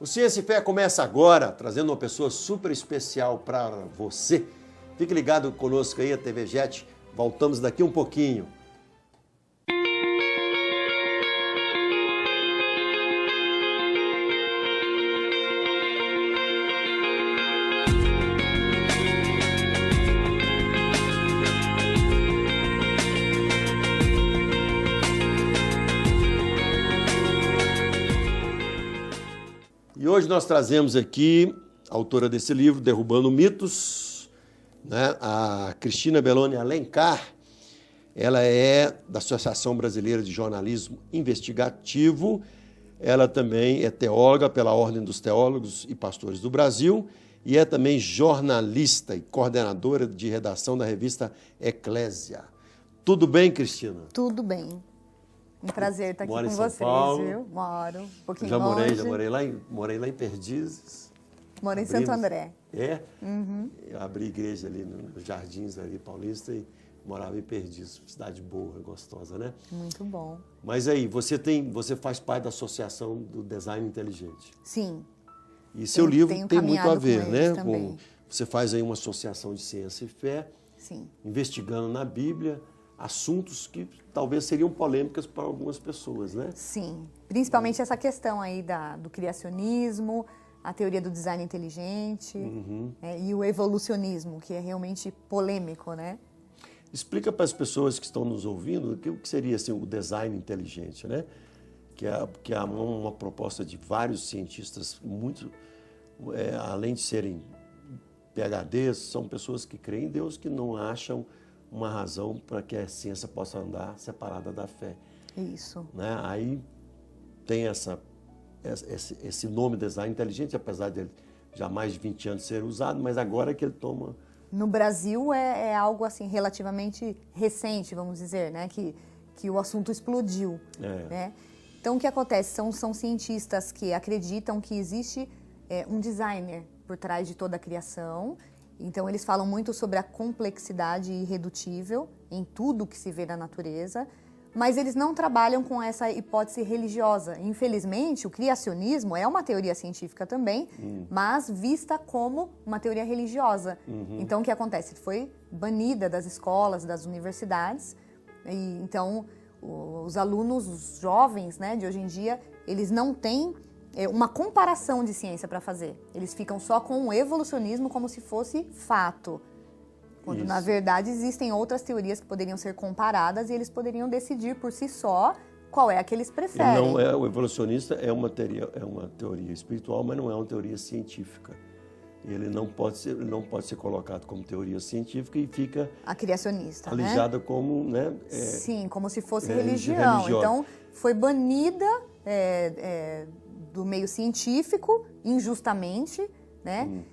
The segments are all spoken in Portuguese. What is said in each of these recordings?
O Ciência e Fé começa agora, trazendo uma pessoa super especial para você. Fique ligado conosco aí, a TV Jet. Voltamos daqui um pouquinho. E hoje nós trazemos aqui a autora desse livro, Derrubando Mitos, né? A Cristina Belloni Alencar. Ela é da Associação Brasileira de Jornalismo Investigativo. Ela também é teóloga pela Ordem dos Teólogos e Pastores do Brasil e é também jornalista e coordenadora de redação da revista Eclésia. Tudo bem, Cristina? Tudo bem. Um prazer estar aqui Mora com em São vocês, Paulo. viu? Moro um pouquinho Já longe. morei lá em Perdizes. Moro em Santo André. É? Uhum. Eu abri igreja ali nos Jardins ali, Paulista, e morava em Perdizes, cidade boa, gostosa, né? Muito bom. Mas aí, você faz parte da Associação do Design Inteligente. Sim. E seu Eu livro tenho tem muito a caminhado ver, com né? eles também. Você faz aí uma associação de ciência e fé, Sim. investigando na Bíblia assuntos que talvez seriam polêmicas para algumas pessoas, né? Sim. Principalmente essa questão aí do criacionismo, a teoria do design inteligente e o evolucionismo, que é realmente polêmico, né? Explica para as pessoas que estão nos ouvindo o que seria assim, o design inteligente, né? Que é uma proposta de vários cientistas, além de serem PhDs, são pessoas que creem em Deus, que não acham uma razão para que a ciência possa andar separada da fé. Isso. Né? Aí tem esse nome design inteligente, apesar de já mais de 20 anos ser usado, mas agora é que ele toma... No Brasil é algo assim relativamente recente, vamos dizer, né? Que o assunto explodiu. Né? Então, o que acontece? São cientistas que acreditam que existe um designer por trás de toda a criação. Então, eles falam muito sobre a complexidade irredutível em tudo que se vê na natureza, mas eles não trabalham com essa hipótese religiosa. Infelizmente, o criacionismo é uma teoria científica também, mas vista como uma teoria religiosa. Então, o que acontece? Foi banida das escolas, das universidades. E, então, os alunos, os jovens, né, de hoje em dia, eles não têm uma comparação de ciência para fazer. Eles ficam só com o evolucionismo como se fosse fato. Quando, Isso. na verdade, existem outras teorias que poderiam ser comparadas e eles poderiam decidir por si só qual é a que eles preferem. O evolucionista é uma teoria espiritual, mas não é uma teoria científica. Ele não pode ser colocado como teoria científica e fica... A criacionista, alijada, né? como... Né, sim, como se fosse religião. religiosa. Então, foi banida do meio científico, injustamente, né?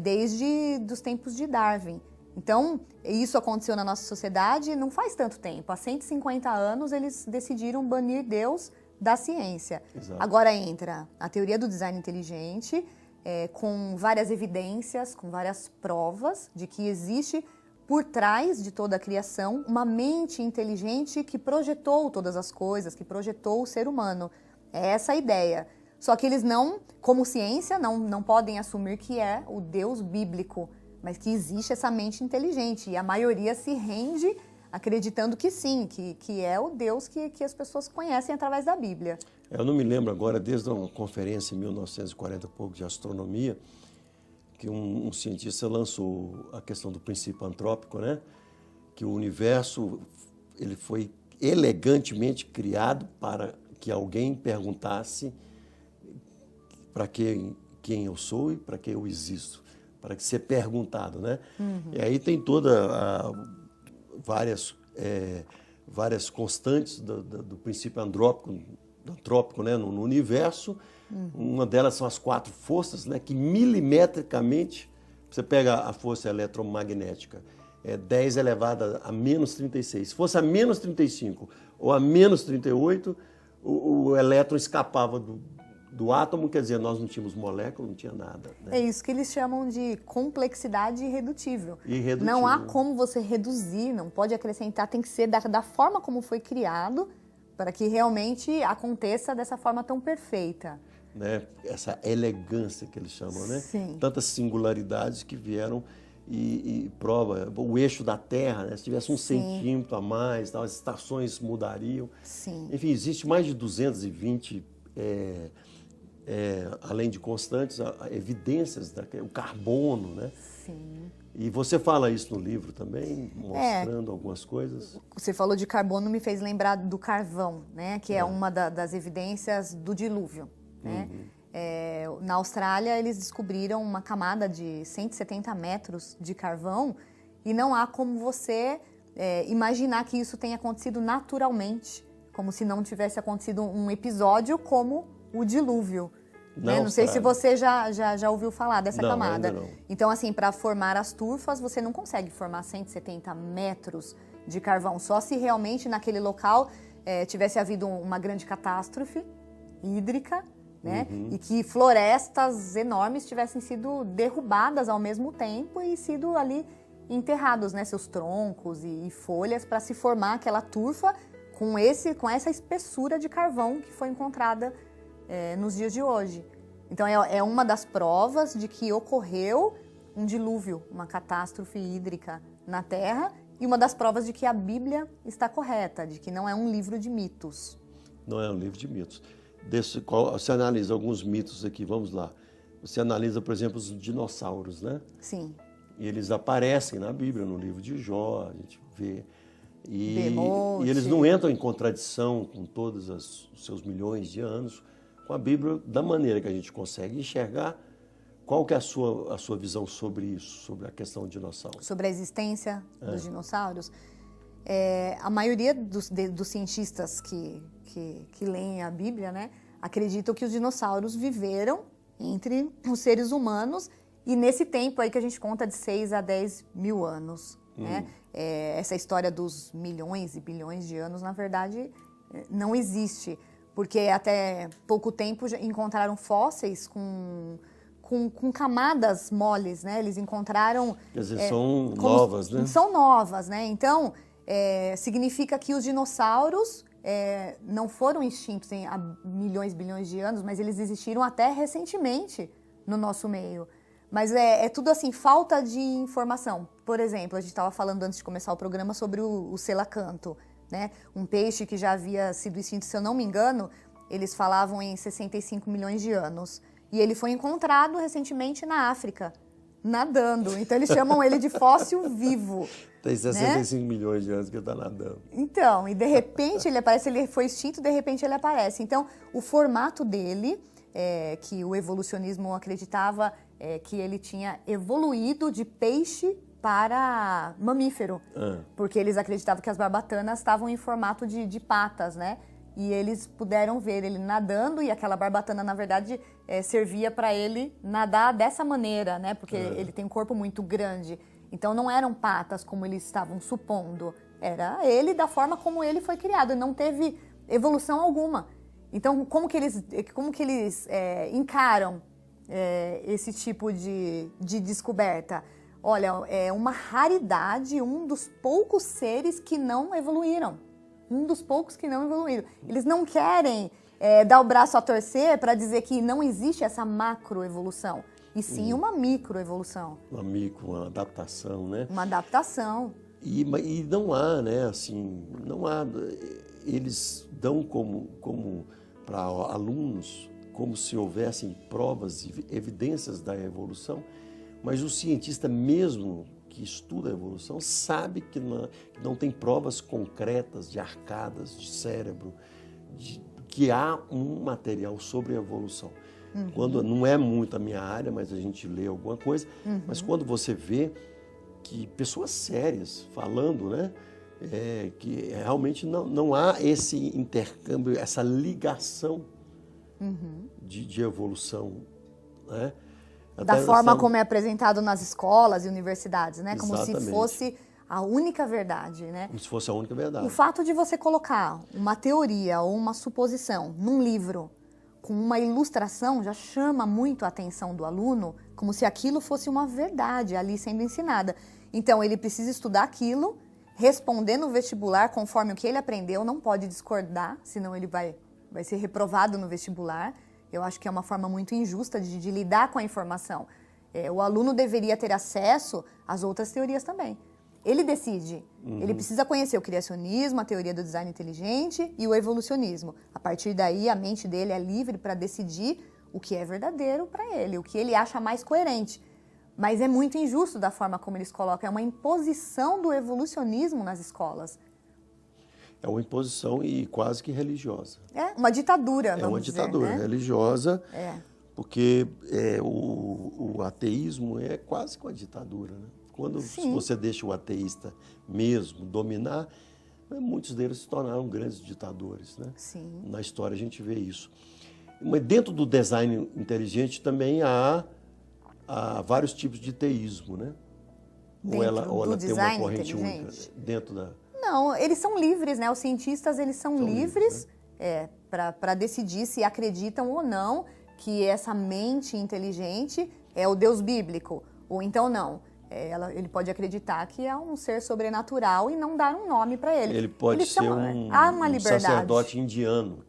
Desde os tempos de Darwin. Então, isso aconteceu na nossa sociedade não faz tanto tempo. Há 150 anos, eles decidiram banir Deus da ciência. Exato. Agora entra a teoria do design inteligente, com várias evidências, com várias provas de que existe, por trás de toda a criação, uma mente inteligente que projetou todas as coisas, que projetou o ser humano. É essa a ideia. Só que eles não, como ciência, não podem assumir que é o Deus bíblico, mas que existe essa mente inteligente. E a maioria se rende acreditando que sim, que é o Deus que as pessoas conhecem através da Bíblia. Eu não me lembro agora, desde uma conferência em 1940 e pouco de astronomia, que um cientista lançou a questão do princípio antrópico, né? Que o universo ele foi elegantemente criado para que alguém perguntasse para quem eu sou e para que eu existo, para que ser perguntado, né? E aí tem várias constantes do princípio antrópico, né, no universo. Uma delas são as 4 forças, né, que milimetricamente, você pega a força eletromagnética, 10 elevada a menos 36. Se fosse a menos 35 ou a menos 38, o elétron escapava do átomo, quer dizer, nós não tínhamos molécula, não tinha nada. Né? É isso que eles chamam de complexidade irredutível. Irredutível. Não há como você reduzir, não pode acrescentar, tem que ser da forma como foi criado para que realmente aconteça dessa forma tão perfeita. né? Essa elegância que eles chamam, né? Sim. Tantas singularidades que vieram e prova o eixo da Terra, né? Se tivesse 1 centímetro a mais, tal, as estações mudariam. Sim. Enfim, existe mais de 220 além de constantes, evidências, o carbono, né? Sim. E você fala isso no livro também, mostrando algumas coisas. Você falou de carbono, me fez lembrar do carvão, né? Que é uma das evidências do dilúvio, né? Na Austrália, eles descobriram uma camada de 170 metros de carvão e não há como você imaginar que isso tenha acontecido naturalmente, como se não tivesse acontecido um episódio como o dilúvio. Não sei se você já ouviu falar dessa camada. Ainda não. Então, assim, para formar as turfas, você não consegue formar 170 metros de carvão. Só se realmente naquele local tivesse havido uma grande catástrofe hídrica, né? E que florestas enormes tivessem sido derrubadas ao mesmo tempo e sido ali enterrados, né? Seus troncos e folhas para se formar aquela turfa com essa espessura de carvão que foi encontrada nos dias de hoje. Então, é uma das provas de que ocorreu um dilúvio, uma catástrofe hídrica na Terra, e uma das provas de que a Bíblia está correta, de que não é um livro de mitos. Não é um livro de mitos. Você analisa alguns mitos aqui, vamos lá. Você analisa, por exemplo, os dinossauros, né? Sim. E eles aparecem na Bíblia, no livro de Jó, a gente vê. E eles não entram em contradição com todos os seus milhões de anos com a Bíblia, da maneira que a gente consegue enxergar. Qual que é a sua visão sobre isso, sobre a questão do dinossauro? Sobre a existência dos dinossauros? A maioria dos cientistas que leem a Bíblia, né, acreditam que os dinossauros viveram entre os seres humanos e nesse tempo aí que a gente conta de 6 a 10 mil anos. Né? Essa história dos milhões e bilhões de anos, na verdade, não existe. Porque até pouco tempo já encontraram fósseis com camadas moles, né? Eles encontraram... Quer dizer, são novas, né? São novas, né? Então, significa que os dinossauros não foram extintos há milhões, bilhões de anos, mas eles existiram até recentemente no nosso meio. Mas é tudo assim, falta de informação. Por exemplo, a gente estava falando antes de começar o programa sobre o selacanto, né? Um peixe que já havia sido extinto, se eu não me engano, eles falavam em 65 milhões de anos. E ele foi encontrado recentemente na África, nadando. Então, eles chamam ele de fóssil vivo. Tem 65 milhões de anos que ele está nadando. Então, e de repente ele aparece, ele foi extinto, de repente ele aparece. Então, o formato dele, que o evolucionismo acreditava que ele tinha evoluído de peixe para mamífero, porque eles acreditavam que as barbatanas estavam em formato de patas, né? E eles puderam ver ele nadando e aquela barbatana, na verdade, servia para ele nadar dessa maneira, né? Porque ele tem um corpo muito grande. Então, não eram patas como eles estavam supondo. Era ele da forma como ele foi criado. Não teve evolução alguma. Então, como que eles encaram esse tipo de descoberta? Olha, é uma raridade, um dos poucos seres que não evoluíram. Um dos poucos que não evoluíram. Eles não querem dar o braço a torcer para dizer que não existe essa macroevolução, e sim uma microevolução. Uma adaptação, né? Uma adaptação. E não há, né, assim, não há... Eles dão como para alunos, como se houvessem provas e evidências da evolução, mas o cientista mesmo que estuda a evolução sabe que não tem provas concretas de arcadas, de cérebro, que há um material sobre a evolução. Quando não é muito a minha área, mas a gente lê alguma coisa, mas quando você vê que pessoas sérias falando, né, que realmente não há esse intercâmbio, essa ligação de evolução, né? Da forma como é apresentado nas escolas e universidades, né? Como se fosse a única verdade, né? Como se fosse a única verdade. O fato de você colocar uma teoria ou uma suposição num livro com uma ilustração já chama muito a atenção do aluno, como se aquilo fosse uma verdade ali sendo ensinada. Então, ele precisa estudar aquilo, responder no vestibular conforme o que ele aprendeu, não pode discordar, senão ele vai ser reprovado no vestibular. Eu acho que é uma forma muito injusta de lidar com a informação. O aluno deveria ter acesso às outras teorias também. Ele decide. Ele precisa conhecer o criacionismo, a teoria do design inteligente e o evolucionismo. A partir daí, a mente dele é livre para decidir o que é verdadeiro para ele, o que ele acha mais coerente. Mas é muito injusto da forma como eles colocam. É uma imposição do evolucionismo nas escolas. É uma imposição e quase que religiosa. É uma ditadura, vamos dizer. É uma ditadura religiosa, porque o ateísmo é quase que uma ditadura, né? Quando você deixa o ateísta mesmo dominar, muitos deles se tornaram grandes ditadores, né? Sim. Na história a gente vê isso. Mas dentro do design inteligente também há vários tipos de teísmo, né? Ou ela tem uma corrente única dentro da... Não, eles são livres, né? Os cientistas, eles são livres né? Para decidir se acreditam ou não que essa mente inteligente é o Deus bíblico, ou então não. Ele pode acreditar que é um ser sobrenatural e não dar um nome para ele. Ele pode ser um sacerdote indiano,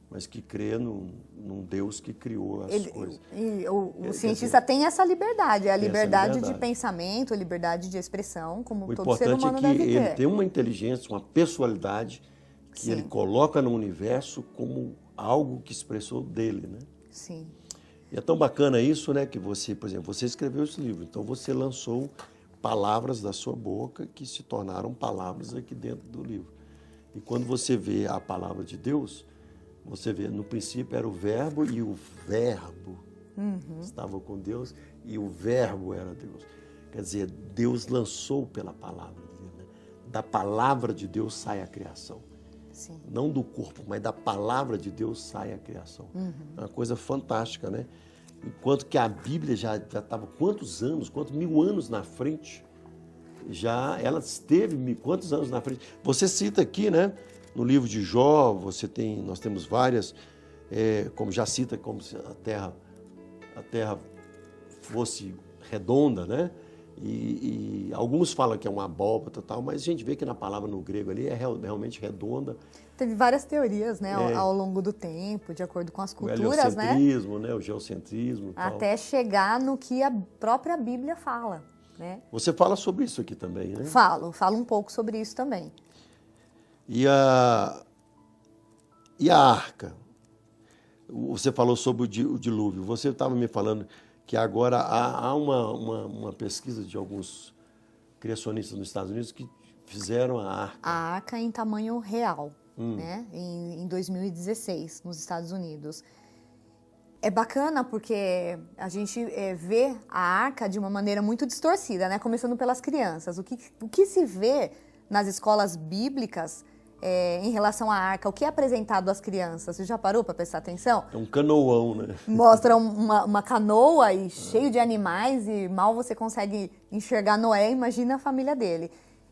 mas que crê num Deus que criou as coisas. O cientista tem essa liberdade, a liberdade de pensamento, a liberdade de expressão, como todo ser humano deve ter. O importante é que ele tem uma inteligência, uma personalidade que ele coloca no universo como algo que expressou dele, né? Sim. E é tão bacana isso, né, que você, por exemplo, você escreveu esse livro, então você lançou palavras da sua boca que se tornaram palavras aqui dentro do livro. E quando você vê a palavra de Deus, você vê, no princípio era o verbo e o verbo estava com Deus e o verbo era Deus. Quer dizer, Deus lançou pela palavra dele, né? Da palavra de Deus sai a criação. Sim. Não do corpo, mas da palavra de Deus sai a criação. É uma coisa fantástica, né? Enquanto que a Bíblia já estava quantos mil anos na frente, ela esteve quantos anos na frente. Você cita aqui, né? No livro de Jó, nós temos várias, como já cita, como se a terra fosse redonda, né? E alguns falam que é uma abóbora, tal, mas a gente vê que na palavra no grego ali é realmente redonda. Teve várias teorias, né, ao longo do tempo, de acordo com as culturas, né? O heliocentrismo, né? O geocentrismo. Até chegar no que a própria Bíblia fala, né? Você fala sobre isso aqui também, né? Falo um pouco sobre isso também. E a arca? Você falou sobre o dilúvio. Você estava me falando que agora há uma pesquisa de alguns criacionistas nos Estados Unidos que fizeram a arca. A arca em tamanho real, né? Em 2016, nos Estados Unidos. É bacana porque a gente vê a arca de uma maneira muito distorcida, né? Começando pelas crianças. O que se vê nas escolas bíblicas em relação à arca, o que é apresentado às crianças? Você já parou para prestar atenção? É um canoão, né? Mostra uma canoa e cheio de animais e mal você consegue enxergar Noé, imagina a família dele.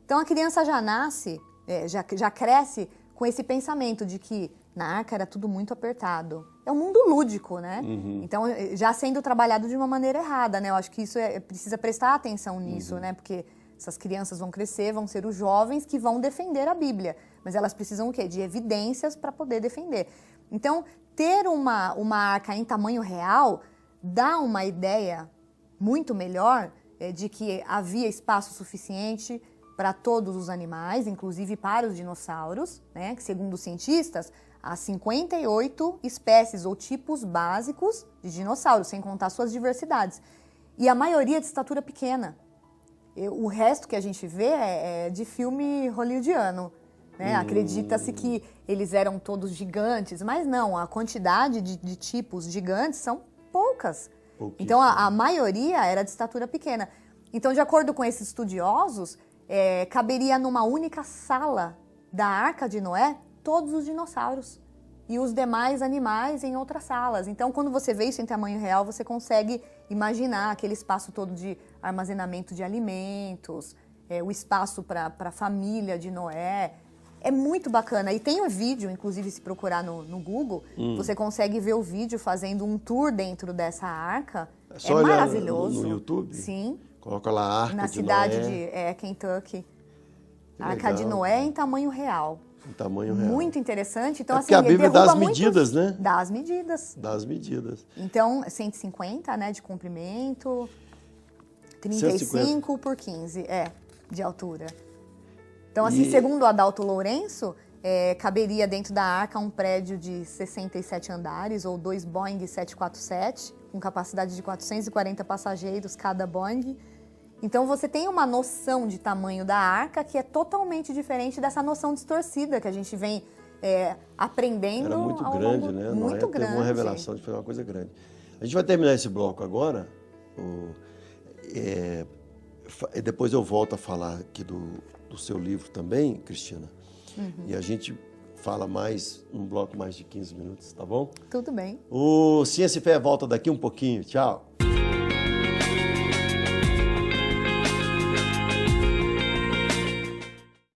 Então a criança já nasce, já cresce com esse pensamento de que na arca era tudo muito apertado. É um mundo lúdico, né? Então já sendo trabalhado de uma maneira errada, né? Eu acho que isso precisa prestar atenção nisso, né? Porque essas crianças vão crescer, vão ser os jovens que vão defender a Bíblia. Mas elas precisam o quê? De evidências para poder defender. Então, ter uma arca em tamanho real dá uma ideia muito melhor de que havia espaço suficiente para todos os animais, inclusive para os dinossauros, né? Que, segundo os cientistas, há 58 espécies ou tipos básicos de dinossauros, sem contar suas diversidades. E a maioria de estatura pequena. O resto que a gente vê é de filme hollywoodiano, né? Acredita-se que eles eram todos gigantes, mas não, a quantidade de tipos gigantes são poucas. Então a maioria era de estatura pequena. Então, de acordo com esses estudiosos, caberia numa única sala da Arca de Noé todos os dinossauros e os demais animais em outras salas. Então, quando você vê isso em tamanho real, você consegue imaginar aquele espaço todo de armazenamento de alimentos, o espaço para a família de Noé. É muito bacana. E tem um vídeo, inclusive, se procurar no Google, você consegue ver o vídeo fazendo um tour dentro dessa arca. É só maravilhoso. No YouTube? Sim. Coloca lá a Arca de Noé. Na cidade de Kentucky. A Arca de Noé em tamanho real. Em tamanho real. Muito interessante. Então, assim, porque a Bíblia dá as muitos, medidas, né? Dá as medidas. Dá as medidas. Então, 150, né, de comprimento, 35 150. Por 15, de altura. Então, assim, segundo o Adalto Lourenço, caberia dentro da arca um prédio de 67 andares, ou 2 Boeing 747, com capacidade de 440 passageiros cada Boeing. Então, você tem uma noção de tamanho da arca que é totalmente diferente dessa noção distorcida que a gente vem aprendendo. Era muito grande, né? Muito grande. Teve uma revelação de fazer uma coisa grande. A gente vai terminar esse bloco agora. Depois eu volto a falar aqui do seu livro também, Cristina. E a gente fala mais, um bloco mais de 15 minutos, tá bom? Tudo bem. O Ciência e Fé volta daqui um pouquinho. Tchau.